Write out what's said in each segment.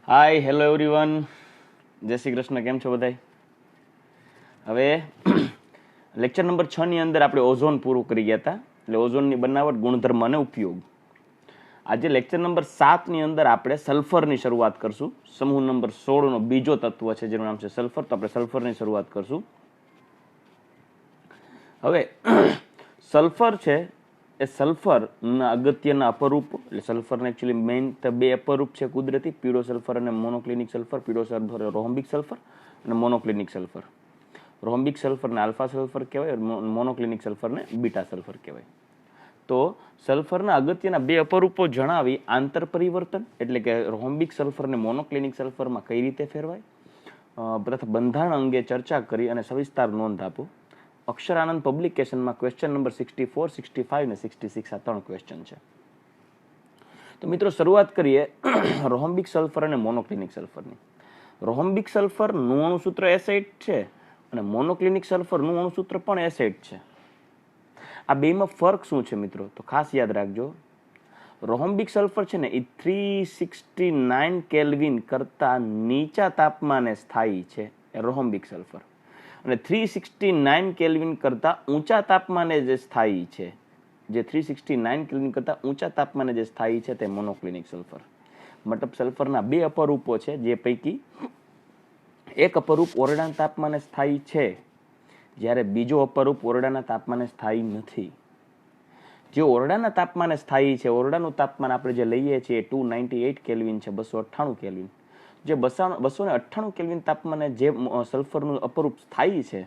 Hi hello everyone, જય શ્રી કૃષ્ણ. કેમ છો બધાય? હવે લેક્ચર નંબર 6 ની અંદર આપણે ઓઝોન પૂરું કરી ગયા હતા, એટલે ઓઝોનની બનાવટ, ગુણધર્મ અને ઉપયોગ. આજે લેક્ચર નંબર 7 ની અંદર આપણે સલ્ફરની શરૂઆત કરશું. સમૂહ નંબર 16 નો બીજો તત્વ છે જેનું નામ છે સલ્ફર, તો આપણે સલ્ફરની શરૂઆત કરશું. હવે સલ્ફર છે એ સલ્ફરના અગત્યના અપરૂપ, એટલે સલ્ફરના એકચ્યુઅલી મેઇન બે અપરૂપ છે કુદરતી, પીળો સલ્ફર અને મોનોક્લિનિક સલ્ફર. પીળો સલ્ફર રોમ્બિક સલ્ફર અને મોનોક્લિનિક સલ્ફર. રોમ્બિક સલ્ફરને આલ્ફા સલ્ફર કહેવાય, મોનોક્લિનિક સલ્ફરને બીટા સલ્ફર કહેવાય. તો સલ્ફરના અગત્યના બે અપરૂપો જણાવી આંતર પરિવર્તન, એટલે કે રોમ્બિક સલ્ફરને મોનોક્લિનિક સલ્ફરમાં કઈ રીતે ફેરવાય, તથા બંધારણ અંગે ચર્ચા કરી અને સવિસ્તાર નોંધ આપો. અક્ષરાનંદ પબ્લિકેશનમાં ક્વેશ્ચન નંબર 64, 65 ને 66 આ 3 ક્વેશ્ચન છે. તો મિત્રો શરૂઆત કરીએ રોમ્બિક સલ્ફર અને મોનોક્લિનિક સલ્ફરની. રોમ્બિક સલ્ફરનું અણુસૂત્ર એસાઇડ છે અને મોનોક્લિનિક સલ્ફરનું અણુસૂત્ર પણ એસાઇડ છે. આ બેમાં ફરક શું છે મિત્રો? તો ખાસ યાદ રાખજો, રોમ્બિક સલ્ફર છે ને એ 369 કેલ્વિન કરતા નીચા તાપમાને સ્થાયી છે, એ રોમ્બિક સલ્ફર. અને 369 કેલ્વિન કરતા ઊંચા તાપમાને જે સ્થાયી છે, જે 369 કેલ્વિન કરતા ઊંચા તાપમાને જે સ્થાયી છે તે મોનોક્લિનિક સલ્ફર. મતલબ સલ્ફરના બે અપરૂપો છે, જે પૈકી એક અપરૂપ ઓરડાના તાપમાને સ્થાયી છે, જ્યારે બીજો અપરૂપ ઓરડાના તાપમાને સ્થાયી નથી. જે ઓરડાના તાપમાને સ્થાયી છે, ઓરડાનું તાપમાન આપણે જે લઈએ છીએ 298 કેલ્વિન છે, 298 કેલ્વિન. જે 298 કેલ્વિન તાપમાને જે સલ્ફરનું અપરૂપ સ્થાયી છે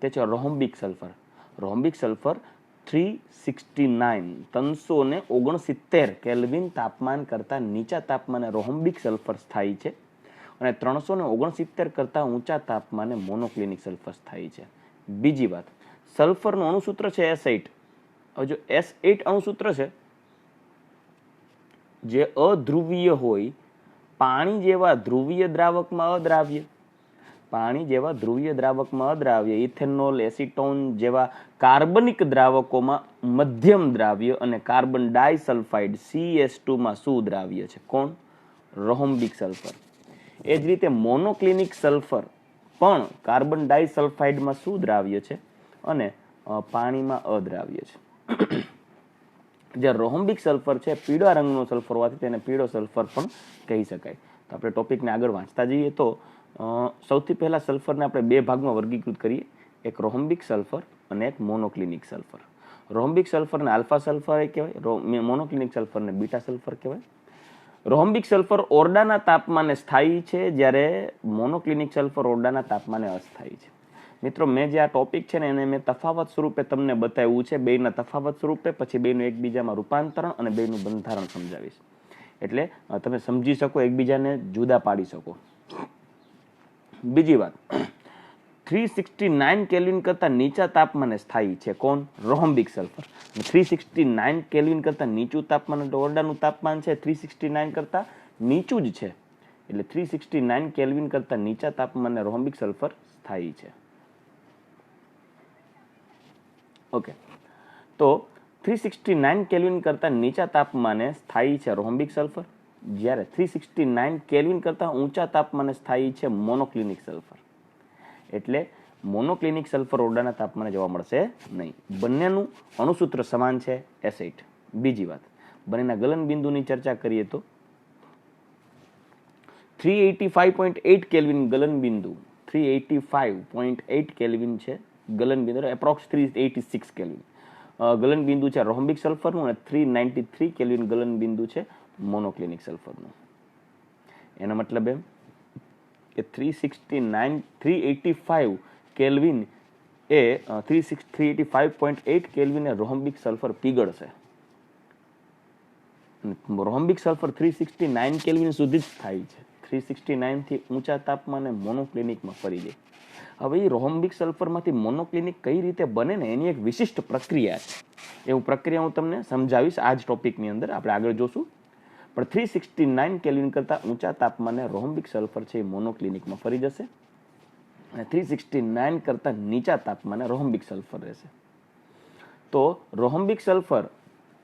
તે છે રોમ્બિક સલ્ફર. રોમ્બિક સલ્ફર 369 કેલ્વિન તાપમાન કરતા નીચા તાપમાને રોમ્બિક સલ્ફર સ્થાયી છે અને 369 કરતા ઊંચા તાપમાને મોનોક્લિનિક સલ્ફર સ્થાયી છે. બીજી વાત, સલ્ફરનું અણુસૂત્ર છે S8. હવે જો S8 અણુસૂત્ર છે જે અધ્રુવીય હોય, પાણી જેવા ધ્રુવીય દ્રાવકમાં અદ્રાવ્ય, પાણી જેવા ધ્રુવીય દ્રાવકમાં અદ્રાવ્ય, ઇથેનોલ, એસિટોન જેવા કાર્બનિક દ્રાવકોમાં મધ્યમ દ્રાવ્ય અને કાર્બન ડાયસલ્ફાઇડ CS2 માં સુદ્રાવ્ય છે. કોણ? રોમ્બિક સલ્ફર. એ જ રીતે મોનોક્લિનિક સલ્ફર પણ કાર્બન ડાયસલ્ફાઇડમાં સુદ્રાવ્ય છે અને પાણીમાં અદ્રાવ્ય છે. જે રોમ્બિક સલ્ફર છે પીળા રંગનો સલ્ફર હોવાથી તેને પીળો સલ્ફર પણ કહી શકાય. તો આપણે ટોપિકને આગળ વાંચતા જઈએ તો સૌથી પહેલા સલ્ફરને આપણે બે ભાગમાં વર્ગીકૃત કરીએ, એક રોમ્બિક સલ્ફર અને એક મોનોક્લિનિક સલ્ફર. રોમ્બિક સલ્ફરને આલ્ફા સલ્ફર કહેવાય, મોનોક્લિનિક સલ્ફરને બીટા સલ્ફર કહેવાય. રોમ્બિક સલ્ફર ઓરડાના તાપમાને સ્થાયી છે, જ્યારે મોનોક્લિનિક સલ્ફર ઓરડાના તાપમાને અસ્થાયી છે. મિત્રો, મેં જે આ ટોપિક છે ને એને મેં તફાવત સ્વરૂપે તમને બતાવ્યું છે, બેના તફાવત સ્વરૂપે, પછી બેનું એકબીજામાં રૂપાંતરણ અને બેનું બંધારણ સમજાવીશ, એટલે તમે સમજી શકો, એકબીજાને જુદા પાડી શકો. બીજી વાત, 369 કેલ્વિન કરતા નીચા તાપમાને સ્થાયી છે. કોણ? રોમ્બિક સલ્ફર. 369 કેલ્વિન કરતા નીચું તાપમાન, એટલે ઓરડાનું તાપમાન છે 369 કરતા નીચું જ છે, એટલે 369 કેલ્વિન કરતા નીચા તાપમાને રોમ્બિક સલ્ફર સ્થાયી છે. ઓકે, તો 369 કેલ્વિન કરતા નીચા તાપમાને સ્થાયી છે રોમ્બિક સલ્ફર, જ્યારે 369 કેલ્વિન કરતા ઊંચા તાપમાને સ્થાયી છે મોનોક્લિનિક સલ્ફર. એટલે મોનોક્લિનિક સલ્ફર ઓરડાના તાપમાને જોવા મળશે નહીં. બંનેનું અણુસૂત્ર સમાન છે S8. બીજી વાત, બંનેના ગલન બિંદુની ચર્ચા કરીએ તો 385.8 કેલ્વિન ગલન બિંદુ, 385.8 કેલ્વિન છે ગલન બિંદુ, એપ્રોક્સ 386 કેલ્વિન ગલન બિંદુ છે રોમ્બિક સલ્ફરનું, અને 393 કેલ્વિન ગલન બિંદુ છે મોનોક્લિનિક સલ્ફરનું. એનો મતલબ એમ કે 385 કેલ્વિન એ 385.8 કેલ્વિન એ રોમ્બિક સલ્ફર પીગળશે. રોમ્બિક સલ્ફર 369 કેલ્વિન સુધી જ થાય છે, 369 થી ઊંચા તાપમાને મોનોક્લિનિકમાં ફરી જાય. હવે એ રોમ્બિક સલ્ફરમાંથી મોનોક્લિનિક કઈ રીતે બને ને એની એક વિશિષ્ટ પ્રક્રિયા છે. એવું પ્રક્રિયા હું તમને સમજાવીશ આ જ ટોપિકની અંદર, આપણે આગળ જોશું. પણ 369 કેલ્વિન કરતા ઊંચા તાપમાને રોમ્બિક સલ્ફર છે એ મોનોક્લિનિકમાં ફરી જશે અને 369 કરતા નીચા તાપમાને રોમ્બિક સલ્ફર રહેશે. તો રોમ્બિક સલ્ફર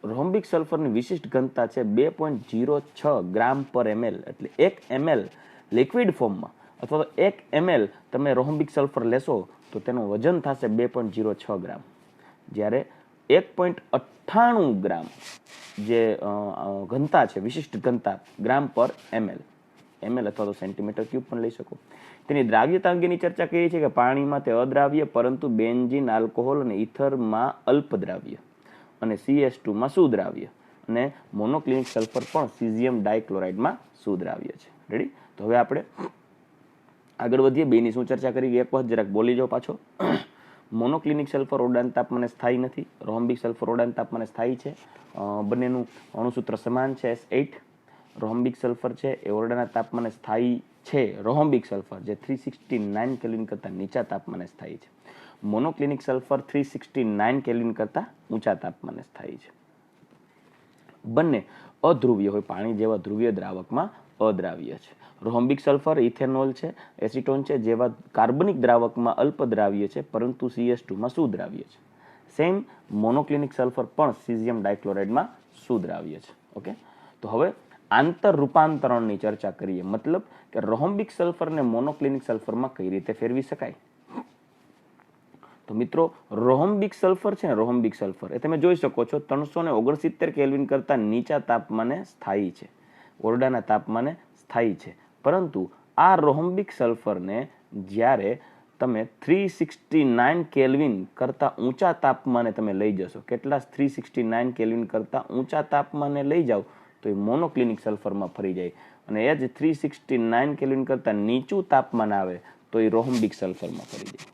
રોમ્બિક સલ્ફરની વિશિષ્ટ ઘનતા છે 2.06 ગ્રામ પર ml, એટલે 1 ml લિક્વિડ ફોર્મમાં અથવા તો 1 ml તમે રોમ્બિક સલ્ફર લેશો તો તેનું વજન થશે 2.06 ગ્રામ, જ્યારે 1.98 ગ્રામ જે ઘનતા છે, વિશિષ્ટ ઘનતા ગ્રામ પર ml અથવા તો સેન્ટીમીટર ક્યુબ પણ લઈ શકો. તેની દ્રાવ્યતા અંગેની ચર્ચા કરી છે કે પાણીમાં તે અદ્રાવ્ય, પરંતુ બેન્ઝીન, આલ્કોહોલ અને ઇથરમાં અલ્પદ્રાવ્ય અને CS2માં સુદ્રાવ્ય અને મોનોક્લિનિક સલ્ફર પણ સીઝિયમ ડાયક્લોરાઇડમાં સુદ્રાવ્ય છે. રેડી? તો હવે આપણે આગળ વધીએ. બેની શું ચર્ચા કરી એક વખત જરાક બોલી જાઓ પાછો. મોનોક્લિનિક સલ્ફર ઓરડાના તાપમાને સ્થાયી નથી, રોમ્બિક સલ્ફર ઓરડાના તાપમાને સ્થાયી છે. બંનેનું અણુસૂત્ર સમાન છે S8. રોમ્બિક સલ્ફર છે એ ઓરડાના તાપમાને સ્થાયી છે. રોમ્બિક સલ્ફર જે 369 કેલ્વિન કરતાં નીચા તાપમાને સ્થાયી છે. મોનોક્લિનિક સલ્ફર 369 કેલ્વિન કરતાં ઊંચા તાપમાને સ્થાયી છે. બંને અધ્રુવીય હોય, પાણી જેવા ધ્રુવીય દ્રાવકમાં અદ્રાવ્ય છે. રોમ્બિક સલ્ફર ઇથેનોલ છે, એસિટોન છે જેવા કાર્બનિક દ્રાવકમાં અલ્પદ્રાવ્ય છે, પરંતુ CS2માં સુદ્રાવ્ય છે. સેમ મોનોક્લિનિક સલ્ફર પણ સીઝિયમ ડાયક્લોરાઇડમાં સુદ્રાવ્ય છે. ઓકે, તો હવે આંતર રૂપાંતરણની ચર્ચા કરીએ, મતલબ કે રોમ્બિક સલ્ફરને મોનોક્લિનિક સલ્ફરમાં કઈ રીતે ફેરવી શકાય. તો મિત્રો, રોમ્બિક સલ્ફર છે ને, રોમ્બિક સલ્ફર એ તમે જોઈ શકો છો 369 કેલ્વિન કરતાં નીચા તાપમાને સ્થાયી છે, ઓરડાના તાપમાને સ્થાયી છે. પરંતુ આ રોમ્બિક સલ્ફરને જ્યારે તમે 369 કેલ્વિન કરતાં ઊંચા તાપમાને તમે લઈ જશો, કેટલા 369 કેલ્વિન કરતાં ઊંચા તાપમાને લઈ જાઓ તો એ મોનોક્લિનિક સલ્ફરમાં ફરી જાય, અને એ જ 369 કેલ્વિન કરતાં નીચું તાપમાન આવે તો એ રોમ્બિક સલ્ફરમાં ફરી જાય.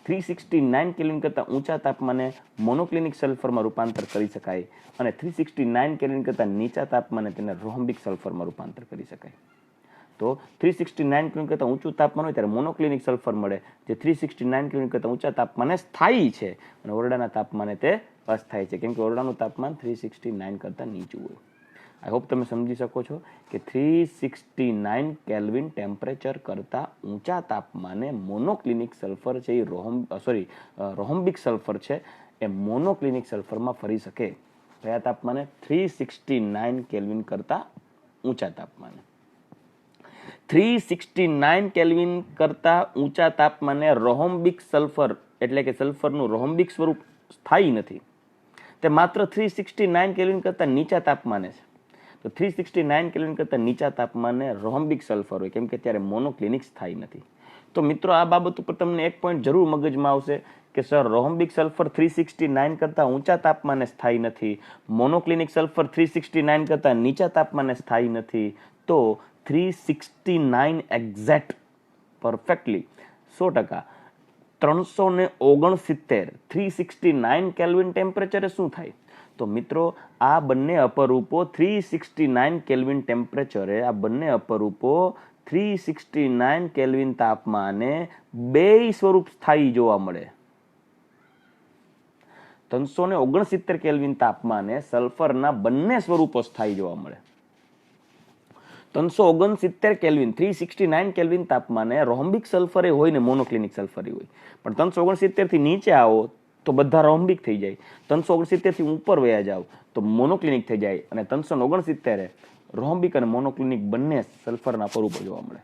369 કેલ્વિન કરતાં ઊંચા તાપમાને મોનોક્લિનિક સલ્ફરમાં રૂપાંતર કરી શકાય અને 369 કેલ્વિન કરતાં નીચા તાપમાને તેને રોમ્બિક સલ્ફરમાં રૂપાંતર કરી શકાય. તો 369 કેલ્વિન કરતાં ઊંચું તાપમાન હોય ત્યારે મોનોક્લિનિક સલ્ફર મળે, જે 369 કેલ્વિન કરતાં ઊંચા તાપમાને સ્થાયી છે, અને ઓરડાના તાપમાને તે અસ્થાયી છે, કેમ કે ઓરડાનું તાપમાન 369 કરતાં નીચું હોય. આઈ હોપ તમે સમજી શકો છો કે 369 કેલ્વિન ટેમ્પરેચર કરતાં ઊંચા તાપમાને મોનોક્લિનિક સલ્ફર છે એ રોમ્બિક સલ્ફર છે એ મોનોક્લિનિક સલ્ફરમાં ફરી શકે. કયા તાપમાને? 369 કેલ્વિન કરતાં ઊંચા તાપમાને. 369 કેલ્વિન કરતાં ઊંચા તાપમાને રોમ્બિક સલ્ફર એટલે કે સલ્ફરનું રોમ્બિક સ્વરૂપ સ્થાયી નથી, તે માત્ર 369 કેલ્વિન કરતાં નીચા તાપમાને છે. તો 369 કેલ્વિન કરતાં નીચા તાપમાને રોમ્બિક સલ્ફર હોય, કેમ કે ત્યારે મોનોક્લિનિક સ્થાયી નથી. તો મિત્રો, આ બાબત ઉપર તમને એક પોઈન્ટ જરૂર મગજમાં આવશે કે સર, રોમ્બિક સલ્ફર 369 કરતાં ઊંચા તાપમાને સ્થાયી નથી, મોનોક્લિનિક સલ્ફર 369 કરતાં નીચા તાપમાને સ્થાયી નથી, તો 369 એક્ઝેક્ટ પરફેક્ટલી 100% 369 કેલ્વિન ટેમ્પરેચરે શું થાય? તો મિત્રો, આ બંને અપરૂપો 369 કેલ્વિન ટેમ્પરેચરે, આ બંને અપરૂપો 369 કેલ્વિન તાપમાને બે સ્વરૂપ સ્થાયી જોવા મળે. 369 કેલ્વિન તાપમાને સલ્ફરના બંને સ્વરૂપો સ્થાયી જોવા મળે. 369 કેલ્વિન 369 કેલ્વિન તાપમાને રોમ્બિક સલ્ફર હોય ને મોનોક્લિનિક સલ્ફર હોય, પણ 369 થી નીચે આવો તો બધા રોમ્બિક થઈ જાય, 369 થી ઉપર વયા જાવ તો મોનોક્લિનિક થઈ જાય, અને 369 રોમ્બિક અને મોનોક્લિનિક બંને સલ્ફરના સ્વરૂપો જોવા મળે.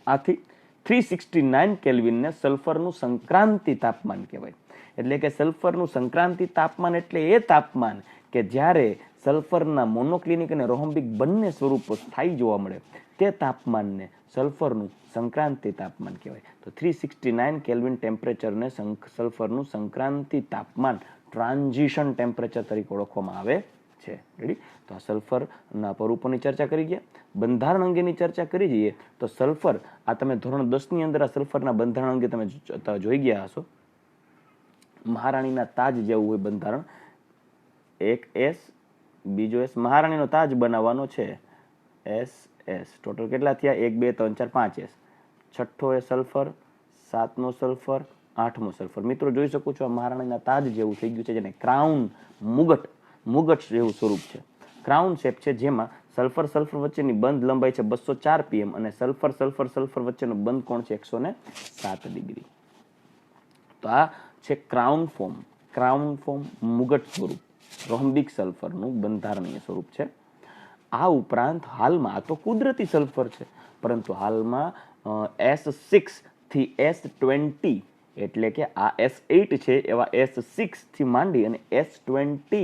આથી 369 કેલ્વિનને સલ્ફરનું સંક્રાંતિ તાપમાન કહેવાય. એટલે કે સલ્ફરનું સંક્રાંતિ તાપમાન એટલે એ તાપમાન કે જ્યારે સલ્ફરના મોનોક્લિનિક અને રોમ્બિક બંને સ્વરૂપો સ્થાયી જોવા મળે, તે તાપમાનને સલ્ફરનું સંક્રાંતિ તાપમાન કહેવાય. તો 369 કેલ્વિન ટેમ્પરેચરને સલ્ફરનું સંક્રાંતિ તાપમાન, ટ્રાન્ઝિશન ટેમ્પરેચર તરીકે ઓળખવામાં આવે છે. રેડી? તો આ સલ્ફરના સ્વરૂપોની ચર્ચા કરી ગયા. બંધારણ અંગેની ચર્ચા કરી જઈએ તો સલ્ફર, આ તમે ધોરણ 10 ની અંદર આ સલ્ફરના બંધારણ અંગે તમે જોઈ ગયા હશો. મહારાણીના તાજ જેવું હોય બંધારણ, એક S, બીજો S. મહારાણીનો તાજ બનાવવાનો છે SS. ટોટલ કેટલા થયા? 1 2 3 4 5 S. છઠ્ઠો એ સલ્ફર, 7મો સલ્ફર, 8મો સલ્ફર. મિત્રો, જોઈ શકો છો આ મહારાણીના તાજ જેવું થઈ ગયું છે, જેને ક્રાઉન, મુગટ જેવું સ્વરૂપ છે. ક્રાઉન શેપ છે, જેમાં સલ્ફર વચ્ચેની બંધ લંબાઈ છે 204 pm અને સલ્ફર વચ્ચેનો બંધ કોણ છે 107 ડિગ્રી. તો આ છે ક્રાઉન ફોર્મ, મુગટ સ્વરૂપ. રોમ્બિક સલ્ફરનું બંધારણીય સ્વરૂપ છે. આ ઉપરાંત હાલમાં તો કુદરતી સલ્ફર છે, પરંતુ હાલમાં S6 થી S20 એટલે કે આ S8 છે એવા S6 થી માંડી અને S20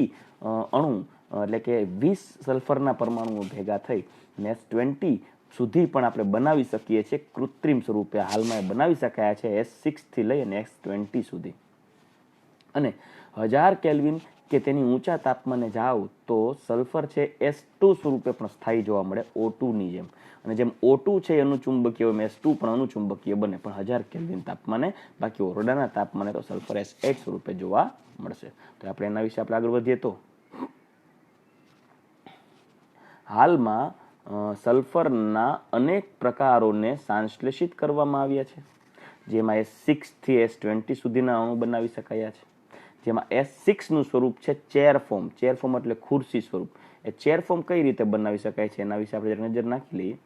અણુ એટલે કે 20 સલ્ફરના પરમાણુઓ ભેગા થઈ અને S20 સુધી પણ આપણે બનાવી શકીએ છીએ કૃત્રિમ સ્વરૂપે. હાલમાં બનાવી શકાયા છે S6 થી લઈ અને S20 સુધી. અને 1000 કેલ્વિન કે તેની ઊંચા તાપમાને જાઓ તો સલ્ફર છે S2 સ્વરૂપે પણ સ્થાયી જોવા મળે, O2 ની જેમ. અને જેમ O2 છે એનું ચુંબકીય એમ S2 પણ અનુચુંબકીય બને, પણ 1000 કેલ્વિન તાપમાને. બાકી ઓરડાના તાપમાને તો સલ્ફર S8 સ્વરૂપે જોવા મળશે. તો આપણે એના વિશે આપણે આગળ વધીએ તો હાલમાં સલ્ફરના અનેક પ્રકારોને સંશ્લેષિત કરવામાં આવ્યા છે, જેમાં S6 થી S20 સુધીના અણુ બનાવી શકાયા છે. જેમાં S6 નું સ્વરૂપ છે ચેર ફોર્મ. ચેર ફોર્મ એટલે ખુરશી સ્વરૂપ. એ ચેર ફોર્મ કઈ રીતે બનાવી શકાય છે એના વિશે આપણે નજર નાખી લઈએ.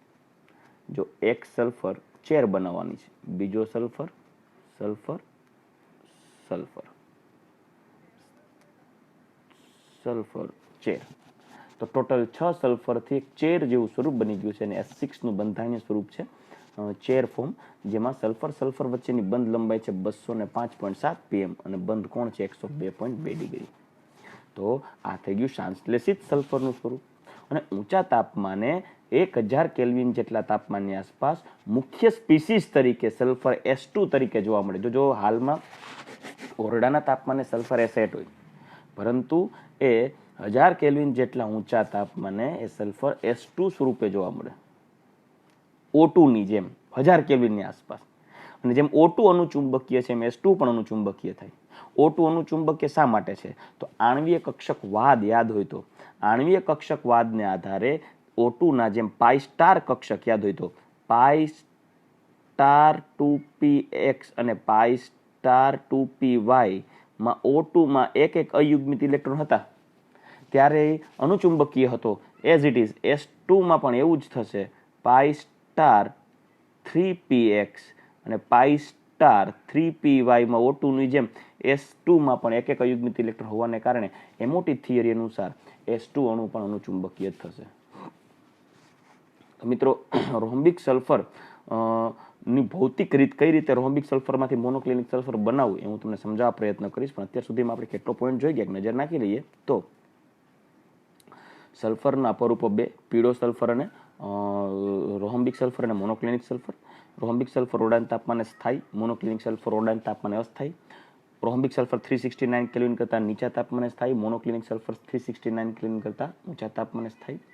જો એક સલ્ફર ચેર બનાવવાની છે, બીજો sulphur sulphur sulphur sulphur chair, તો ટોટલ 6 સલ્ફરથી એક ચેર જેવું સ્વરૂપ બની ગયું છે. અને S6 નું બંધારણીય સ્વરૂપ છે ચેર ફોર્મ, જેમાં સલ્ફર સલ્ફર વચ્ચેની બંધ લંબાઈ છે 205.7 pm અને બંધ કોણ છે 102.2 ડિગ્રી. તો આ થઈ ગયું સંશ્લેષિત સલ્ફરનું સ્વરૂપ. અને ઊંચા તાપમાને 1000 કેલ્વિન જેટલા તાપમાનની આસપાસ મુખ્ય સ્પીસીસ તરીકે સલ્ફર S2 તરીકે જોવા મળે. જો હાલમાં ઓરડાના તાપમાને સલ્ફર S8 હોય, પરંતુ એ 1000 કેલ્વિન જેટલા ઊંચા તાપમાને એ સલ્ફર S2 સ્વરૂપે જોવા મળે, O2 ની જેમ 1000 કેલ્વિનની આસપાસ. અને જેમ O2 અનુચુંબકીય છે એમ S2 પણ અનુચુંબકીય થાય. O2 અનુચુંબકીય શા માટે છે? તો આણ્વીય કક્ષકવાદ યાદ હોય તો આણ્વીય કક્ષકવાદને આધારે O2 ના જેમ પાઈ સ્ટાર કક્ષક યાદ હોય તો પાઈ સ્ટાર 2px અને પાઈ સ્ટાર 2py માં O2 માં એક એક અયુગ્મિત ઇલેક્ટ્રોન હતા, ત્યારે અનુચુંબકીય હતો. એઝ ઇટ ઇઝ S2 માં પણ એવું જ થશે. પાઈ સ્ટાર 3px અને પાઈ સ્ટાર 3py માં O2 ની જેમ S2 માં પણ એક એક અયુગ્મિત ઇલેક્ટ્રોન હોવાને કારણે એમોટિવ થિયરી અનુસાર S2 અણુ પણ અનુચુંબકીય થશે. મિત્રો, રોમ્બિક સલ્ફર ની ભૌતિક રીત કઈ રીતે રોમ્બિક સલ્ફરમાંથી મોનોક્લિનિક સલ્ફર બનાવવું એ હું તમને સમજાવવા પ્રયત્ન કરીશ. પણ અત્યાર સુધીમાં આપણે કેટલો પોઈન્ટ જોઈ ગયા નજર નાખી લઈએ તો સલ્ફરના અપરૂપો બે, પીળો સલ્ફર અને રોમ્બિક સલ્ફર અને મોનોક્લિનિક સલ્ફર. રોમ્બિક સલ્ફર ઓરડાના તાપમાને સ્થાયી, મોનોક્લિનિક સલ્ફર ઓરડાના તાપમાને અસ્થાયી. રોમ્બિક સલ્ફર 369 કેલ્વિન કરતા નીચા તાપમાને સ્થાયી, મોનોક્લિનિક સલ્ફર 369 કેલ્વિન કરતા ઊંચા તાપમાને સ્થાયી.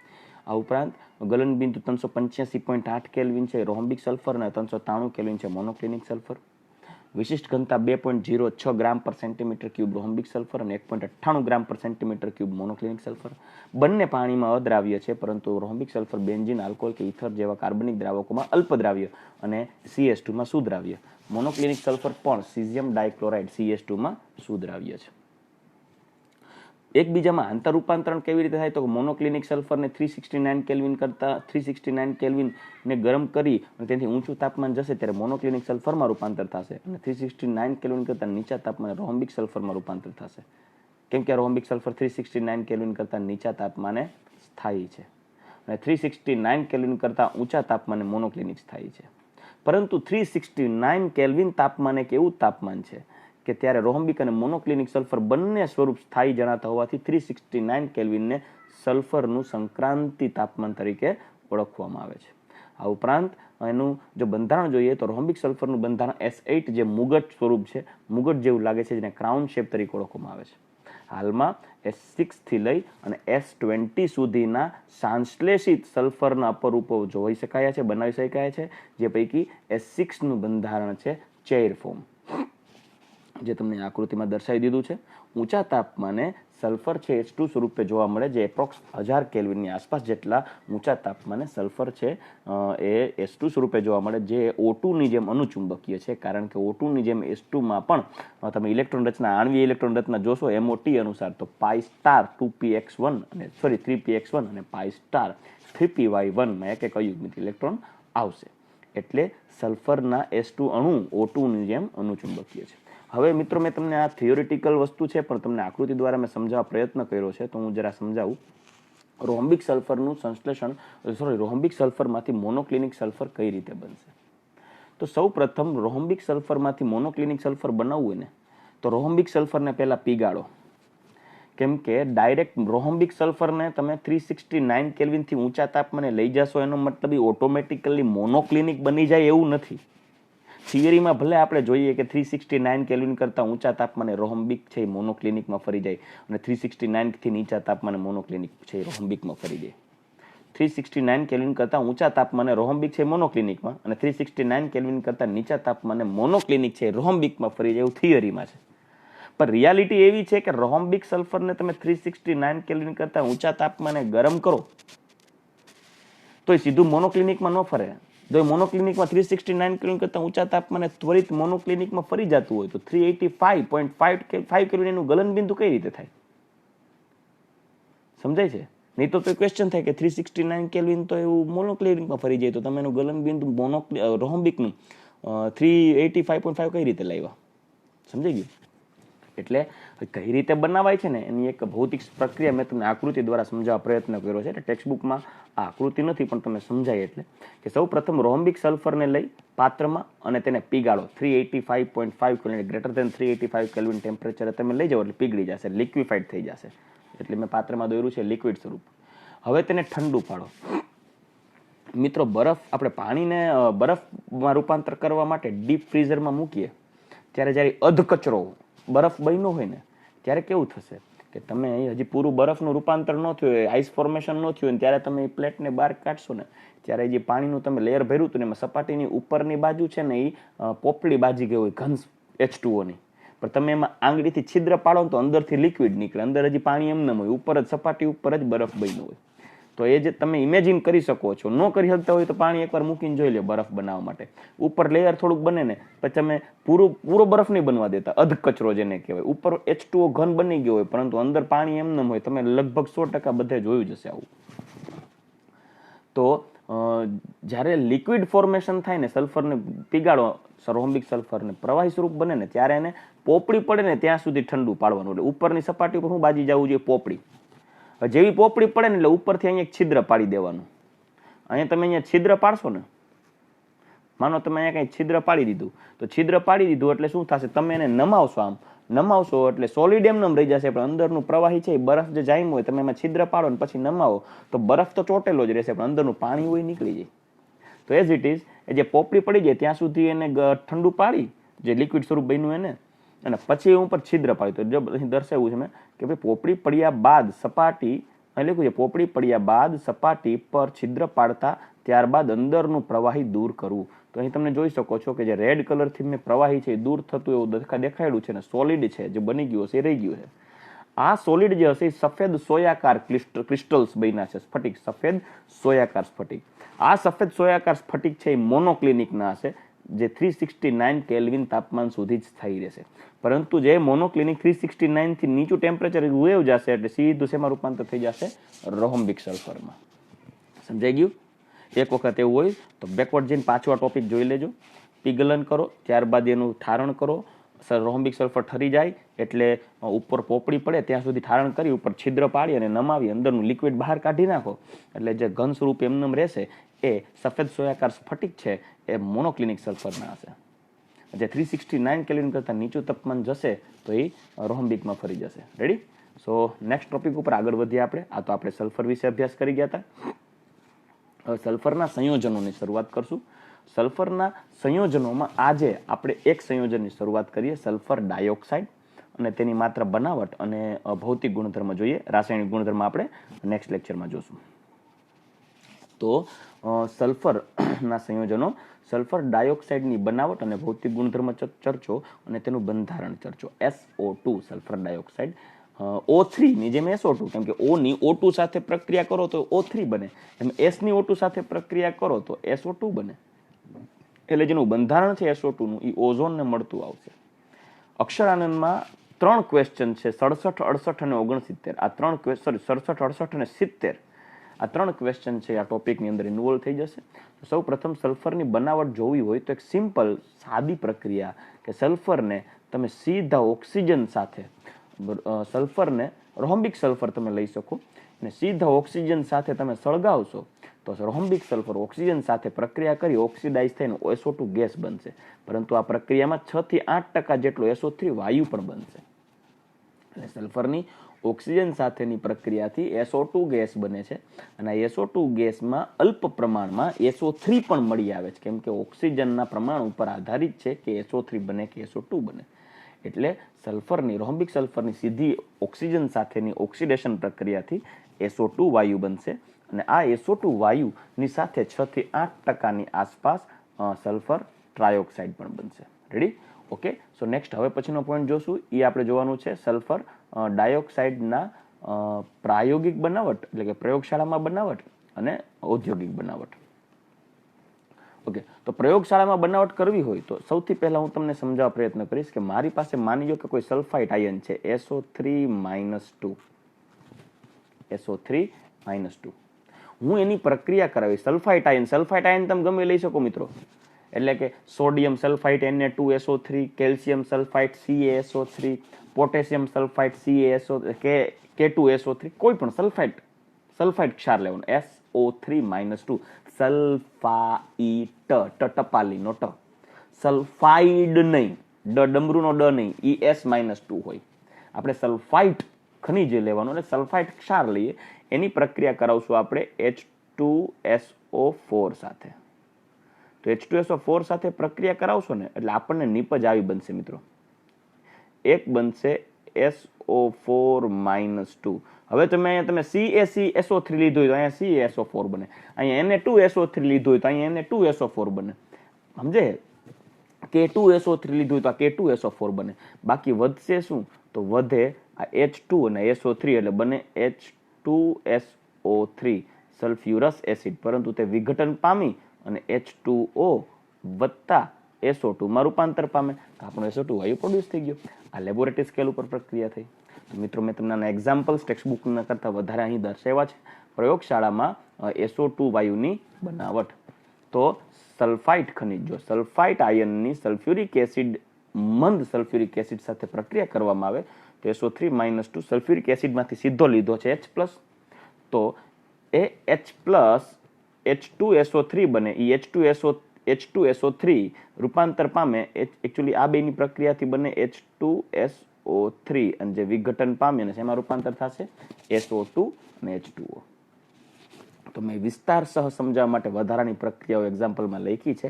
આ ઉપરાંત ગલનબિંદુ 385.8 કેલ્વિન છે રોમ્બિક સલ્ફર અને 393 કેલ્વિન છે મોનોક્લિનિક સલ્ફર. વિશિષ્ટ ઘનતા 2.06 ગ્રામ પર સેન્ટીમીટર ક્યુબ રોમ્બિક સલ્ફર અને 1.98 ગ્રામ પર સેન્ટીમીટર ક્યુબ મોનોક્લિનિક સલ્ફર. બંને પાણીમાં અદ્રાવ્ય છે, પરંતુ રોમ્બિક સલ્ફર બેન્ઝીન, આલ્કોહોલ કે ઇથર જેવા કાર્બનિક દ્રાવકોમાં અલ્પદ્રાવ્ય અને CS2 માં સુદ્રાવ્ય. મોનોક્લિનિક સલ્ફર પણ સીઝિયમ ડાયક્લોરાઇડ CS2 માં સુદ્રાવ્ય છે. એકબીજામાં આંતર રૂપાંતરણ કેવી રીતે થાય તો મોનોક્લિનિક સલ્ફરને 369 કેલ્વિન કરતા 369 કેલ્વિન ને ગરમ કરી અને તેથી ઊંચું તાપમાન જશે ત્યારે મોનોક્લિનિક સલ્ફરમાં રૂપાંતર થશે અને 369 કેલ્વિન કરતા નીચા તાપમાને રોમ્બિક સલ્ફરમાં રૂપાંતર થશે. કેમ કે રોમ્બિક સલ્ફર 369 કેલ્વિન કરતા નીચા તાપમાને સ્થાયી છે અને 369 કેલ્વિન કરતા ઊંચા તાપમાને મોનોક્લિનિક સ્થાયી છે. પરંતુ 369 કેલ્વિન તાપમાન એક એવું તાપમાન છે કે ત્યારે રોમ્બિક અને મોનોક્લિનિક સલ્ફર બંને સ્વરૂપ સ્થાયી જણાતા હોવાથી 369 કેલ્વિનને સલ્ફરનું સંક્રાંતિ તાપમાન તરીકે ઓળખવામાં આવે છે. આ ઉપરાંત એનું જો બંધારણ જોઈએ તો રોમ્બિક સલ્ફરનું બંધારણ S8 જે મુગટ સ્વરૂપ છે, મુગટ જેવું લાગે છે, જેને ક્રાઉન શેપ તરીકે ઓળખવામાં આવે છે. હાલમાં S6 થી લઈ અને S20 સુધીના સંશ્લેષિત સલ્ફરના અપરૂપો જોઈ શકાયા છે, બનાવી શકાયા છે, જે પૈકી S6 નું બંધારણ છે ચેર ફોર્મ, જે તમને આકૃતિમાં દર્શાવી દીધું છે. ઊંચા તાપમાને સલ્ફર છે H2 સ્વરૂપે જોવા મળે, જે એપ્રોક્સ 1000 કેલ્વિનની આસપાસ જેટલા ઊંચા તાપમાને સલ્ફર છે એ H2 સ્વરૂપે જોવા મળે, જે O2 ની જેમ અનુચુંબકીય છે. કારણ કે O2 ની જેમ H2 માં પણ તમે ઇલેક્ટ્રોન રચના, આણ્વીય ઇલેક્ટ્રોન રચના જોશો MOT અનુસાર તો પાઈ સ્ટાર 2px1 અને 3px1 અને પાઈ સ્ટાર 3py1 માં એક એક અયુગ્મિત ઇલેક્ટ્રોન આવશે. એટલે સલ્ફરના H2 અણુ O2 ની જેમ અનુચુંબકીય છે. હવે મિત્રો મેં તમને આ થિયોરિટિકલ વસ્તુ છે પણ તમને આકૃતિ દ્વારા મેં સમજાવવા પ્રયત્ન કર્યો છે, તો હું જરા સમજાવું. રોમ્બિક સલ્ફરનું સંશ્લેષણ રોમ્બિક સલ્ફરમાંથી મોનોક્લિનિક સલ્ફર કઈ રીતે બનશે. તો સૌ પ્રથમ રોમ્બિક સલ્ફરમાંથી મોનોક્લિનિક સલ્ફર બનાવવું હોય ને તો રોમ્બિક સલ્ફરને પહેલા પીગાળો. કેમ કે ડાયરેક્ટ રોમ્બિક સલ્ફરને તમે 369 કેલ્વિનથી ઊંચા તાપમાને લઈ જશો એનો મતલબ ઓટોમેટિકલી મોનોક્લિનિક બની જાય એવું નથી. થિયરીમાં ભલે આપણે જોઈએ કે 369 કેલ્વિન કરતાં ઊંચા તાપમાને રોમ્બિક છે એ મોનોક્લિનિકમાં ફરી જાય અને 369 થી નીચા તાપમાને મોનોક્લિનિક છે એ રોમ્બિકમાં ફરી જાય. 369 કેલ્વિન કરતાં ઊંચા તાપમાને રોમ્બિક છે મોનોક્લિનિકમાં અને 369 કેલ્વિન કરતાં નીચા તાપમાને મોનોક્લિનિક છે રોમ્બિકમાં ફરી જાય એવું થિયરીમાં છે. પણ રિયાલિટી એવી છે કે રોમ્બિક સલ્ફરને તમે 369 કેલ્વિન કરતાં ઊંચા તાપમાને ગરમ કરો તો એ સીધું મોનોક્લિનિકમાં ન ફરે. જો મોનોક્લિનિકમાં 369 કેલ્વિન કરતાં ઊંચા તાપમાને ત્વરિત મોનોક્લિનિકમાં ફરી જતું હોય તો 385.5 કેલ્વિન એનું ગલનબિંદુ કઈ રીતે થાય? સમજાય છે? નહીં તો ક્વેશ્ચન થાય કે 369 કેલ્વિન તો એવું મોનોક્લિનિકમાં ફરી જાય તો તમે એનું ગલનબિંદુ રોમ્બિકનું 385.5 કઈ રીતે લાવ્યા? સમજાઈ ગયું? એટલે કઈ રીતે બનાવાય છે ને એની એક ભૌતિક પ્રક્રિયા મેં તમને આકૃતિ દ્વારા સમજાવવા પ્રયત્ન કર્યો છે. ટેક્સ્ટબુકમાં આ આકૃતિ નથી પણ તમે સમજાય એટલે કે સૌ પ્રથમ રોમ્બિક સલ્ફરને લઈ પાત્રમાં અને તેને પીગાળો 385.5 કેલ્વિન ગ્રેટર ધેન 385 કેલ્વિન ટેમ્પરેચરે તમે લઈ જાઓ એટલે પીગળી જશે, લિક્વિફાઈડ થઈ જશે. એટલે મેં પાત્રમાં દોર્યું છે લિક્વિડ સ્વરૂપ. હવે તેને ઠંડુ પાડો. મિત્રો આપણે પાણીને બરફમાં રૂપાંતર કરવા માટે ડીપ ફ્રીઝરમાં મૂકીએ ત્યારે જ્યારે અધકચરો બરફ બન્યો હોય ને ત્યારે કેવું થશે કે તમે હજી પૂરું બરફનું રૂપાંતર ન થયું હોય, આઈસ ફોર્મેશન ન થયું હોય ત્યારે તમે એ પ્લેટને બહાર કાઢશો ને ત્યારે જે પાણીનું તમે લેયર ભર્યું હતું ને એમાં સપાટીની ઉપરની બાજુ છે ને એ પોપડી બાજી ગઈ હોય ઘન H2O ની, પણ તમે એમાં આંગળીથી છિદ્ર પાડો તો અંદરથી લિક્વિડ નીકળે, અંદર હજી પાણી એમને હોય, ઉપર જ સપાટી ઉપર જ બરફ બન્યો હોય. તો એ જે તમે ઇમેજિન કરી શકો છો, ન કરી શકતા હોય તો પાણી એકવાર મૂકીને જોઈ લો બરફ બનાવવા માટે. ઉપર લેયર થોડુંક બને ને પછી તમે પૂરો બરફ નહીં બનવા દેતા, અધ કચરો જેને કહેવાય. ઉપર H2O ઘન બની ગયો હોય પરંતુ અંદર પાણી એમને હોય. તમે લગભગ 100% બધે જોયું જશે આવું. તો જ્યારે લિક્વિડ ફોર્મેશન થાય ને સલ્ફરને પીગાળો, રોમ્બિક સલ્ફરને પ્રવાહી સ્વરૂપ બને ને ત્યારે એને પોપડી પડે ને ત્યાં સુધી ઠંડુ પાડવાનું. એટલે ઉપરની સપાટી ઉપર શું બાજી જવું જોઈએ? પોપડી. જેવી પોપડી પડે ને એટલે ઉપરથી અહીંયા એક છિદ્ર પાડી દેવાનું. અહીંયા તમે અહીંયા છિદ્ર પાડશો ને, માનો તમે અહીંયા કઈ છિદ્ર પાડી દીધું તો છિદ્ર પાડી દીધું એટલે શું થશે? તમે એને નમાવશો, આમ નમાવશો એટલે સોલિડ એમને રહી જશે પણ અંદરનું પ્રવાહી છે બરફ જે જામ્યો હોય તમે એમાં છિદ્ર પાડો ને પછી નમાવો તો બરફ તો ચોટેલો જ રહેશે પણ અંદરનું પાણી હોય નીકળી જાય. તો એઝ ઇટ ઇઝ એ જે પોપડી પડી જાય ત્યાં સુધી એને ઠંડુ પાડી જે લિક્વિડ સ્વરૂપ બન્યું એને અને પછી ઉપર છિદ્ર પાડ્યું. તો જો અહીં દર્શાવ્યું છે મેં કે ભાઈ પોપડી પડ્યા બાદ સપાટી અહીં લખ્યું છે પોપડી પડ્યા બાદ સપાટી પર છિદ્ર પાડતા ત્યારબાદ અંદરનું પ્રવાહી દૂર કરવું. તો અહીં તમે જોઈ શકો છો કે જે રેડ કલરથી મેં પ્રવાહી છે એ દૂર થતું એવું દેખાડ્યું છે ને સોલિડ છે જે બની ગયું હશે એ રહી ગયું છે. આ સોલિડ જે હશે એ સફેદ સોયાકાર ક્રિસ્ટલ્સ બન્યા છે, સ્ફટિક, સફેદ સોયાકાર સ્ફટિક. આ સફેદ સોયાકાર સ્ફટિક છે એ મોનોક્લિનિકના હશે જે 369 કેલ્વિન તાપમાન સુધી જ થઈ રહેશે. પરંતુ જે મોનોક્લિનિક 369 થી નીચું ટેમ્પરેચર વેવ જશે એટલે સીધું શેમાં રૂપાંતર થઈ જશે? રોમ્બિક સલ્ફરમાં. સમજાઈ ગયું? એક વખત એવું હોય તો બેકવર્ડ જઈને પાછો આ ટોપિક જોઈ લેજો. પીગલન કરો, ત્યારબાદ એનું ઠારણ કરો. રોમ્બિક સલ્ફર ઠરી જાય એટલે ઉપર પોપડી પડે ત્યાં સુધી ઠારણ કરી ઉપર છિદ્ર પાડી અને નમાવી અંદરનું લિક્વિડ બહાર કાઢી નાખો એટલે જે ઘન સ્વરૂપ એમને રહેશે એ સફેદ સોયાકાર સ્ફટિક છે એ મોનોક્લિનિક સલ્ફરના હશે. જે 369 કેલ્વિન કરતાં નીચું તાપમાન જશે તો એ રોમ્બિકમાં ફરી જશે. રેડી? સો નેક્સ્ટ ટોપિક ઉપર આગળ વધીએ આપણે. આ તો આપણે સલ્ફર વિશે અભ્યાસ કરી ગયા હતા. હવે સલ્ફરના સંયોજનોની શરૂઆત કરશું. સલ્ફરના સંયોજનોમાં આજે આપણે એક સંયોજનની શરૂઆત કરીએ, સલ્ફર ડાયોક્સાઇડ, અને તેની માત્ર બનાવટ અને ભૌતિક ગુણધર્મ જોઈએ. રાસાયણિક ગુણધર્મ આપણે નેક્સ્ટ લેક્ચરમાં જોશું. તો સલ્ફરના સંયોજનો, સલ્ફર ડાયોક્સાઇડની બનાવટ અને ભૌતિક ગુણધર્મ ચર્ચો અને તેનું બંધારણ ચર્ચો. SO2 સલ્ફર ડાયોક્સાઇડ, O3 ની જેમ SO2, કેમ કે O ની O2 સાથે પ્રક્રિયા કરો તો O3 બને, એમ S ની O2 સાથે પ્રક્રિયા કરો તો SO2 બને. એટલે જેનું બંધારણ છે SO2 નું એ ઓઝોનને મળતું આવશે. અક્ષરાનંદમાં 3 ક્વેશ્ચન છે, 67, 68 અને 69. આ 3 ક્વેશ્ચન, 67, 68 અને 70, આ 3 ક્વેશ્ચન છે આ ટોપિકની અંદર ઇન્વોલ્વ થઈ જશે. સૌ પ્રથમ સલ્ફરની બનાવટ જોવી હોય તો એક સિમ્પલ સાદી પ્રક્રિયા કે સલ્ફરને તમે સીધા ઓક્સિજન સાથે સલ્ફરને, રોમ્બિક સલ્ફર તમે લઈ શકો અને સીધા ઓક્સિજન સાથે તમે સળગાવશો તો રોમ્બિક સલ્ફર ઓક્સિજન સાથે પ્રક્રિયા કરી ઓક્સિડાઇઝ થઈને SO2 ગેસ બનશે. પરંતુ આ પ્રક્રિયામાં 6 થી 8% જેટલો SO3 વાયુ પણ બનશે. એટલે સલ્ફરની ઓક્સિજન સાથેની પ્રક્રિયાથી SO2 ગેસ બને છે અને આ SO2 ગેસમાં અલ્પ પ્રમાણમાં SO3 પણ મળી આવે છે, કેમ કે ઓક્સિજનના પ્રમાણ ઉપર આધારિત છે કે SO3 બને કે SO2 બને. એટલે સલ્ફરની, રોમ્બિક સલ્ફરની સીધી ઓક્સિજન સાથેની ઓક્સિડેશન પ્રક્રિયાથી SO2 વાયુ બનશે અને આ SO2 વાયુની સાથે 6 થી 8% આસપાસ સલ્ફર ટ્રાયોક્સાઇડ પણ બનશે. રેડી? ઓકે. સો નેક્સ્ટ હવે પછીનો પોઈન્ટ જોશું, એ આપણે જોવાનું છે સલ્ફર ડાયોક્સાઇડના પ્રાયોગિક બનાવટ એટલે કે પ્રયોગશાળામાં બનાવટ અને ઔદ્યોગિક બનાવટ. ઓકે, તો પ્રયોગશાળામાં બનાવટ કરવી હોય તો સૌથી પહેલા હું તમને સમજાવવા પ્રયત્ન કરીશ કે મારી પાસે માની લો કે કોઈ સલ્ફાઇટ આયન છે SO3-2, SO3-2. હું એની પ્રક્રિયા કરાવીશ. સલ્ફાઇટ આયન તમે ગમે લઈ શકો મિત્રો, એટલે કે sodium sulphite Na2SO3, calcium sulphite CaSO3, potassium sulphite K2SO3, કોઈ પણ સલ્ફાઇટ ક્ષાર લેવાનો SO3-2, સલ્ફાઇટ, ટપાલીનો ટ, સલ્ફાઇડ નહીં, ડમરૂનો ડ નહીં, ES-2 હોય. આપણે સલ્ફાઇટ ખનિજ લેવાનું અને સલ્ફાઇટ ક્ષાર લઈએ, એની પ્રક્રિયા કરાવશું આપણે H2SO4 સાથે. તો H2SO4 સાથે પ્રક્રિયા કરાવશો ને એટલે આપણને નિપજ આવી બનશે મિત્રો. એક બનશે SO4-2. હવે તમે CaCSO3 લીધું હોય તો અહીંયા CaSO4 બને, અહીંયા Na2SO3 લીધું હોય તો અહીંયા Na2SO4 બને. સમજે? K2SO3 લીધું હોય તો આ K2SO4 બને. બાકી વધશે શું? તો વધે આ H2 અને SO3 એટલે બને H2SO3 સલ્ફ્યુરસ એસિડ. પરંતુ તે વિઘટન પામી અને H2O વત્તા SO2 માં રૂપાંતર પામે તો આપણો SO2 વાયુ પ્રોડ્યુસ થઈ ગયો. આ લેબોરેટરી સ્કેલ ઉપર પ્રક્રિયા થઈ. તો મિત્રો મેં તમને એક્ઝામ્પલ્સ ટેક્સ્ટબુકના કરતાં વધારે અહીં દર્શાવ્યા છે. પ્રયોગશાળામાં SO2 વાયુની બનાવટ. તો સલ્ફાઇટ ખનિજ, જો સલ્ફાઇટ આયનની સલ્ફ્યુરિક એસિડ, મંદ સલ્ફ્યુરિક એસિડ સાથે પ્રક્રિયા કરવામાં આવે તો SO3-2 સલ્ફ્યુરિક એસિડમાંથી સીધો લીધો છે H+, તો એ H+ H2SO3 બને. એ H2SO3 રૂપાંતર પામે, એકચ્યુઅલી આ બેની પ્રક્રિયાથી બને H2SO3 અને જે વિઘટન પામે ને એમાં રૂપાંતર થશે SO2 અને H2O. તો મેં વિસ્તાર સહ સમજાવવા માટે વધારાની પ્રક્રિયાઓ એક્ઝામ્પલમાં લખી છે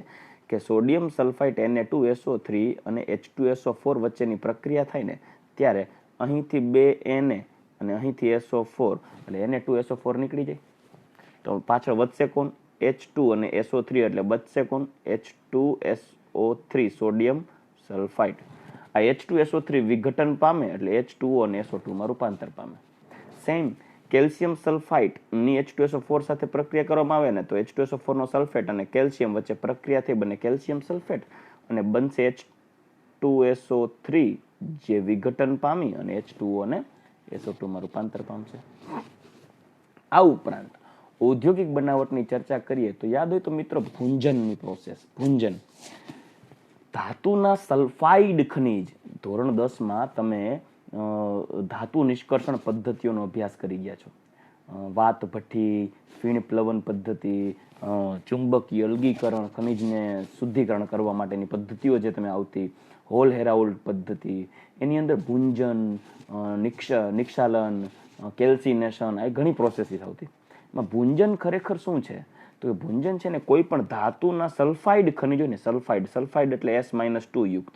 કે સોડિયમ સલ્ફાઇટ Na2SO3 અને H2SO4 વચ્ચેની પ્રક્રિયા થાય ને ત્યારે અહીંથી 2 Na અને અહીંથી SO4 એટલે Na2SO4 નીકળી જાય. તો પાછળ વધશે કોણ? H2 અને SO3 એટલે બચશે કોણ? H2SO3 sodium સલ્ફાઇટ. આ H2SO3 વિઘટન પામે એટલે H2O અને SO2 માં રૂપાંતર પામે. સેમ કેલ્શિયમ સલ્ફાઇટ ની H2SO4 સાથે પ્રક્રિયા કરવામાં આવે ને તો H2SO4 નો સલ્ફેટ અને કેલ્શિયમ વચ્ચે પ્રક્રિયા થઈ બને કેલ્શિયમ સલ્ફેટ અને બનશે H2SO3 જે વિઘટન પામી અને H2O અને SO2 માં રૂપાંતર પામશે. આ ઉપરાંત ઔદ્યોગિક બનાવટની ચર્ચા કરીએ તો યાદ હોય તો મિત્રો ભૂંજનની પ્રોસેસ. ભૂંજન ધાતુના સલ્ફાઇડ ખનિજ, ધોરણ 10 માં તમે ધાતુ નિષ્કર્ષણ પદ્ધતિઓનો અભ્યાસ કરી ગયા છો. વાત ભઠ્ઠી, ફીણ પ્લવન પદ્ધતિ, ચુંબકીય અલગીકરણ, ખનિજને શુદ્ધિકરણ કરવા માટેની પદ્ધતિઓ જે તમે આવતી, હોલ હેરાઉલ્ડ પદ્ધતિ, એની અંદર ભૂંજન, નિક્ષાલન, કેલ્સિનેશન, આ ઘણી પ્રોસેસીસ આવતી. એમાં ભૂંજન ખરેખર શું છે? તો એ ભૂંજન છે ને કોઈ પણ ધાતુના સલ્ફાઇડ ખનિજો ને, સલ્ફાઇડ એટલે S-2 યુક્ત,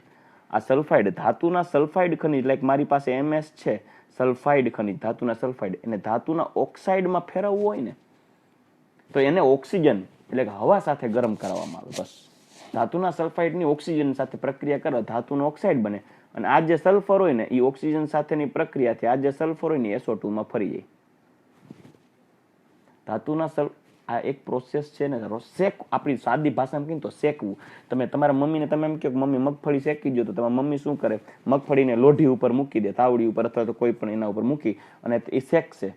આ સલ્ફાઇડ ધાતુના સલ્ફાઇડ ખનિજ, લાઈક મારી પાસે MS છે, સલ્ફાઇડ ખનિજ, ધાતુના સલ્ફાઇડ, એને ધાતુના ઓક્સાઇડમાં ફેરવવું હોય ને તો એને ઓક્સિજન એટલે કે હવા સાથે ગરમ કરાવવામાં આવે. બસ ધાતુના સલ્ફાઇડની ઓક્સિજન સાથે પ્રક્રિયા કરે ધાતુનો ઓક્સાઇડ બને અને આ જે સલ્ફર હોય ને એ ઓક્સિજન સાથેની પ્રક્રિયાથી આ જે સલ્ફર હોય ને SO2 માં ફરી જાય. ધાતુના આ એક પ્રોસેસ છે ને, શેક, આપણી સાદી ભાષામાં કહીએ તો શેકવું. તમે તમારા મમ્મીને તમે એમ કહો કે મમ્મી મગફળી શેકી દો, તો તમારા મમ્મી શું કરે? મગફળીને લોઢી ઉપર મૂકી દે, તાવડી ઉપર અથવા તો કોઈ પણ એના ઉપર મૂકી અને એ શેકશે.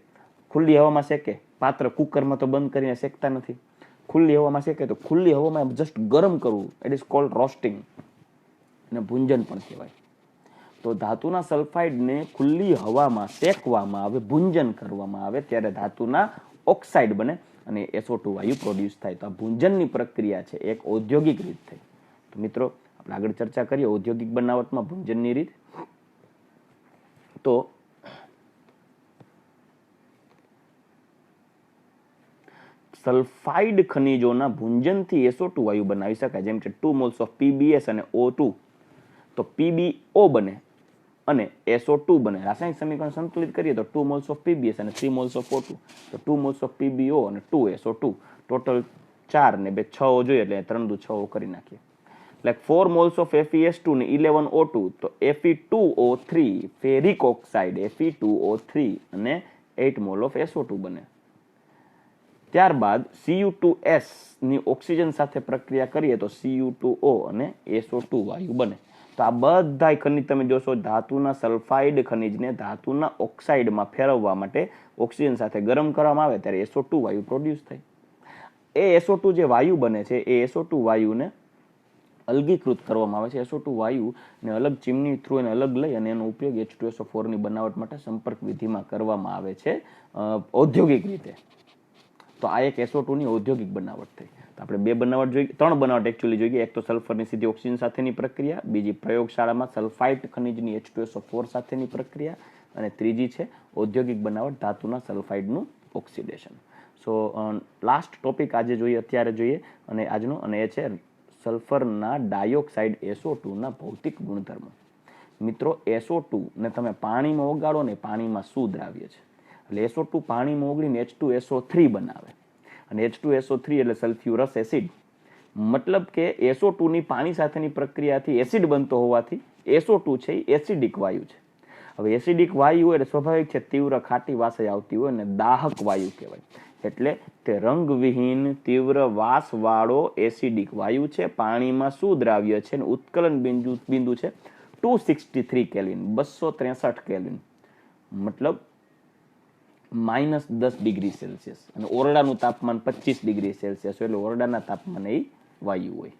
ખુલ્લી હવામાં શેકે. પાત્ર કુકરમાં તો બંધ કરીને શેકતા નથી. ખુલ્લી હવામાં શેકે તો ખુલ્લી હવામાં જસ્ટ ગરમ કરવું, ઇટ ઇઝ કોલ્ડ રોસ્ટિંગ. અને ભૂંજન પણ કહેવાય. તો ધાતુના સલ્ફાઇડને ખુલ્લી હવામાં શેકવામાં આવે, ભૂંજન કરવામાં આવે ત્યારે ધાતુના ઓક્સાઇડ બને અને SO2 વાયુ પ્રોડ્યુસ થાય. તો આ ભૂંજનની પ્રક્રિયા છે એક ઔદ્યોગિક રીત થઈ. તો મિત્રો આપણે આગળ ચર્ચા કરીએ ઔદ્યોગિક બનાવટમાં ભૂંજનની રીત. તો સલ્ફાઇડ ખનિજોના ભૂંજનથી SO2 વાયુ બનાવી શકાય, જેમ કે 2 મોલ્સ ઓફ PbS અને O2. તો PbO બને અને SO2 બને. રાસાયણિક સમીકરણ સંતુલિત કરીએ તો 2 મોલ્સ ઓફ PbS અને 3 મોલ્સ ઓફ O2. તો 2 મોલ્સ ઓફ PbO અને 2 SO2, ટોટલ 4 ને 2 6 જોઈએ એટલે 3 દુ 6 કરી નાખીએ. like 4 moles of FeS2 ને 11 O2, તો Fe2O3 ફેરિક ઓક્સાઇડ Fe2O3 અને 8 મોલ ઓફ SO2 બને. ત્યારબાદ Cu2S ની ઓક્સિજન સાથે પ્રક્રિયા કરીએ તો Cu2O અને SO2 વાયુ બને. તો આ બધા ખનિજ તમે જોશો ધાતુના સલ્ફાઇડ ખનિજને ધાતુના ઓક્સાઇડમાં ફેરવવા માટે ઓક્સિજન સાથે ગરમ કરવામાં આવે ત્યારે SO2 વાયુ પ્રોડ્યુસ થાય. એ SO2 જે વાયુ બને છે એ SO2 વાયુને અલગીકૃત કરવામાં આવે છે. SO2 વાયુને અલગ ચીમની થ્રુ એને અલગ લઈ અને એનો ઉપયોગ H2SO4 ની બનાવટ માટે સંપર્ક વિધિમાં કરવામાં આવે છે ઔદ્યોગિક રીતે. તો આ એક SO2 ની ઔદ્યોગિક બનાવટ થઈ. તો આપણે બે બનાવટ જોઈએ, ત્રણ બનાવટ એકચ્યુઅલી જોઈએ. એક તો સલ્ફરની સીધી ઓક્સિજન સાથેની પ્રક્રિયા, બીજી પ્રયોગશાળામાં સલ્ફાઇડ ખનિજની H2SO4 સાથેની પ્રક્રિયા અને ત્રીજી છે ઔદ્યોગિક બનાવટ ધાતુના સલ્ફાઇડનું ઓક્સિડેશન. સો લાસ્ટ ટોપિક આજે જોઈએ, અત્યારે જોઈએ અને આજનો, અને એ છે સલ્ફરના ડાયોક્સાઇડ SO2 ના ભૌતિક ગુણધર્મો. મિત્રો SO2 ને તમે પાણીમાં ઓગાળો ને પાણીમાં શું દ્રાવ્ય છે, એટલે SO2 પાણીમાં ઓગળીને H2SO3 બનાવે અને H2SO3 એટલે સલ્ફ્યુરસ એસિડ. મતલબ કે SO2 ની પાણી સાથેની પ્રક્રિયાથી એસિડ બનતો હોવાથી SO2 છે એ એસિડિક વાયુ છે. હવે એસિડિક વાયુ એટલે સ્વાભાવિક છે તીવ્ર ખાટી વાસ આવતી હોય અને દાહક વાયુ કહેવાય. એટલે તે રંગવિહીન તીવ્ર વાસવાળો એસિડિક વાયુ છે. પાણીમાં શું દ્રાવ્ય છે, ઉત્કલન બિંદુ છે 263 કેલ્વિન, 263 કેલ્વિન, મતલબ -10 ડિગ્રી સેલ્સિયસ, અને ઓરડાનું તાપમાન 25 ડિગ્રી સેલ્સિયસ, એટલે ઓરડાના તાપમાને એ વાયુ હોય.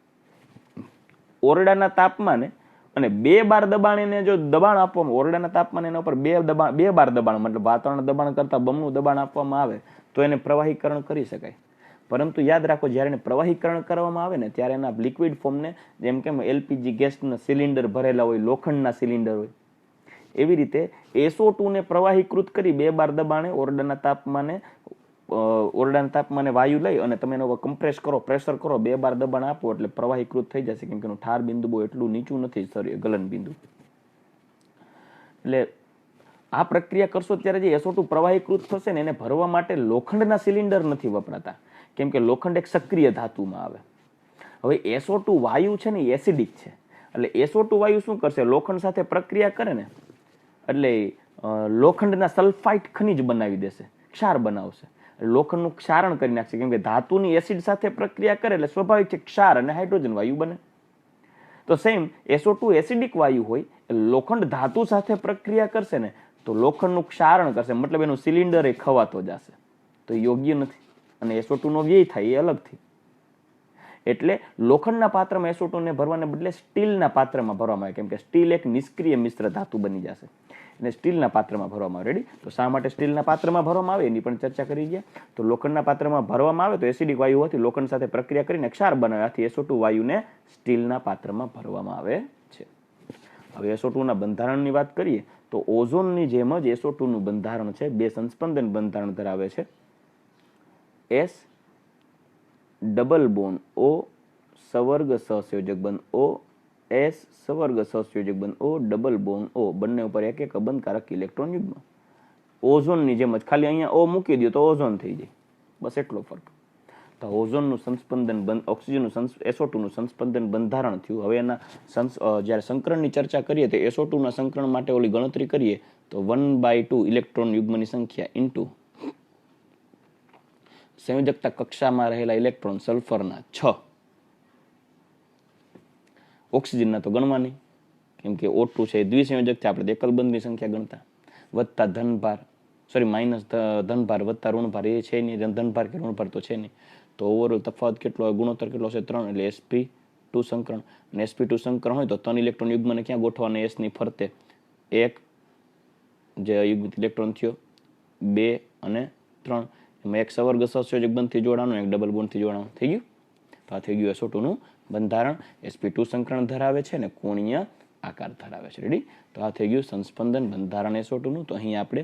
ઓરડાના તાપમાને અને 2 બાર દબાણ એને જો દબાણ આપવામાં, ઓરડાના તાપમાને એના ઉપર 2 બાર દબાણ, મતલબ વાતાવરણ દબાણ કરતા બમણું દબાણ આપવામાં આવે તો એને પ્રવાહીકરણ કરી શકાય. પરંતુ યાદ રાખો જ્યારે એને પ્રવાહીકરણ કરવામાં આવે ને ત્યારે એના લિક્વિડ ફોર્મને, જેમ કે LPG ગેસના સિલિન્ડર ભરેલા હોય, લોખંડના સિલિન્ડર હોય, એવી રીતે SO2 ને પ્રવાહીકૃત કરી 2 બાર દબાણે ઓરડાના તાપમાને વાયુ લઈ અને તમે એનો કમ્પ્રેસ કરો, પ્રેશર કરો, 2 બાર દબાણ આપો એટલે પ્રવાહીકૃત થઈ જશે. કેમ કે એનું ઠાર બિંદુ બહુ એટલું નીચું નથી, સોરી ગલન બિંદુ. એટલે આ પ્રક્રિયા કરશો ત્યારે જે SO2 પ્રવાહીકૃત થશે ને એને ભરવા માટે લોખંડના સિલિન્ડર નથી વપરાતા, કેમ કે લોખંડ એક સક્રિય ધાતુમાં આવે. હવે SO2 વાયુ છે ને એસિડિક છે, એટલે SO2 વાયુ શું કરશે, લોખંડ સાથે પ્રક્રિયા કરે ને એટલે લોખંડના સલ્ફાઇડ ખનિજ બનાવી દેશે, ક્ષાર બનાવશે, લોખંડનું ક્ષારણ કરી નાખશે. કેમ કે ધાતુની એસિડ સાથે પ્રક્રિયા કરે એટલે સ્વાભાવિક છે ક્ષાર અને હાઇડ્રોજન વાયુ બને. તો સેમ SO2 એસિડિક વાયુ હોય, લોખંડ ધાતુ સાથે પ્રક્રિયા કરશે ને તો લોખંડનું ક્ષારણ કરશે, મતલબ એનું સિલિન્ડર એ ખવાતો જશે, તો યોગ્ય નથી અને SO2 નો વ્યય થાય એ અલગથી. એટલે લોખંડના પાત્રમાં SO2 ને ભરવાને બદલે સ્ટીલના પાત્રમાં ભરવામાં આવે, કેમ કે સ્ટીલ એક નિષ્ક્રિય મિશ્ર ધાતુ બની જશે, અને સ્ટીલના પાત્રમાં ભરવામાં આવે. રેડી? તો શા માટે સ્ટીલના પાત્રમાં ભરવામાં આવે એની પણ ચર્ચા કરી ગયા. તો લોખંડના પાત્રમાં ભરવામાં આવે તો એસિડિક વાયુ હોવાથી લોખંડ સાથે પ્રક્રિયા કરીને ક્ષાર બનાવે, આથી SO2 વાયુને સ્ટીલના પાત્રમાં ભરવામાં આવે છે. હવે SO2 ના બંધારણની વાત કરીએ તો ઓઝોનની જેમ જ SO2 નું બંધારણ છે, 2 સંસ્પંદન બંધારણ ધરાવે છે. S ડબલ બોન્ડ O સવર્ગ સહસંયોજક બંધ O, S સવર્ગ સહસંયોજક બંધ O, ડબલ બોન્ડ O, બંને ઉપર એક એક અબંધકારક ઇલેક્ટ્રોન યુગ્મ. ઓઝોનની જેમ જ, ખાલી અહીંયા O મૂકી દો તો ઓઝોન થઈ જાય, બસ એટલો ફરક. તો ઓઝોનનું સંસ્પંદન બંધ, ઓક્સિજનનું SO2 નું સંસ્પંદન બંધારણ થયું. હવે એના જ્યારે સંકરણની ચર્ચા કરીએ તો SO2 ના સંકરણ માટે ઓલી ગણતરી કરીએ તો 1/2 ઇલેક્ટ્રોન યુગ્મની સંખ્યા ઇન્ટુ સંયોજકતા કક્ષામાં રહેલા ઇલેક્ટ્રોન સલ્ફરના 6, ઓક્સિજનના તો ગણવા નહીં કેમ કે O2 છે દ્વિસંયોજક છે, આપણે એકલ બંધની સંખ્યા ગણતા, વત્તા ધનભાર, સોરી માઇનસ ધનભાર વત્તા ઋણભાર, એ છે નહીં, ધનભાર કે ઋણભાર તો છે નહીં, તો ઓવરઓલ તફાવત કેટલો, ગુણોત્તર કેટલો છે 3, એટલે sp2 સંકરણ. અને sp2 સંકરણ હોય તો 3 ઇલેક્ટ્રોન યુગ્મને ક્યાં ગોઠવાના, S ની ફરતે, 1 જે અયુગ્મિત ઇલેક્ટ્રોન થયો, 2 અને 3 એમાં એક સવર્ગ સહસંયોજક બંધથી જોડાણું, એક ડબલ બોન્ડથી જોડાણું. થઈ ગયું? તો આ થઈ ગયું SO2 નું બંધારણ. sp2 સંકરણ ધરાવે છે અને કોણીય આકાર ધરાવે છે. રેડી? તો આ થઈ ગયું સંસ્પંદન બંધારણ SO2 નું. તો અહીં આપણે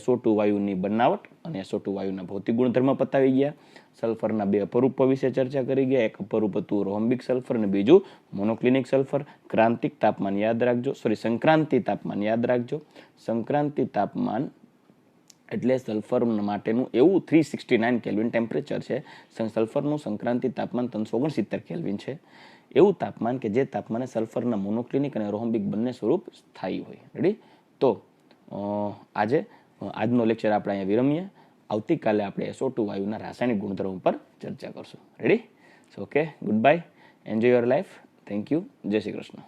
SO2 વાયુની બનાવટ અને SO2 વાયુના ભૌતિક ગુણધર્મ પતાવી ગયા. સલ્ફરના 2 અપરૂપો વિશે ચર્ચા કરી ગયા. એક અપરૂપ હતું રોમ્બિક સલ્ફર અને બીજું મોનોક્લિનિક સલ્ફર. ક્રાંતિક તાપમાન યાદ રાખજો, સંક્રાંતિ તાપમાન યાદ રાખજો. સંક્રાંતિ તાપમાન એટલે સલ્ફર માટેનું એવું 369 કેલ્વિન ટેમ્પરેચર છે. સલ્ફરનું સંક્રાંતિ તાપમાન 369 કેલ્વિન છે. એવું તાપમાન કે જે તાપમાને સલ્ફરના મોનોક્લિનિક અને રોમ્બિક બંને સ્વરૂપ સ્થાયી હોય. રેડી? તો આજનો લેક્ચર આપણે અહીંયા વિરમીએ. આવતીકાલે આપણે SO2 વાયુના રાસાયણિક ગુણધર્મો પર ચર્ચા કરશું. Ready? So okay, good bye, enjoy your life. Thank you. જય શ્રી કૃષ્ણ.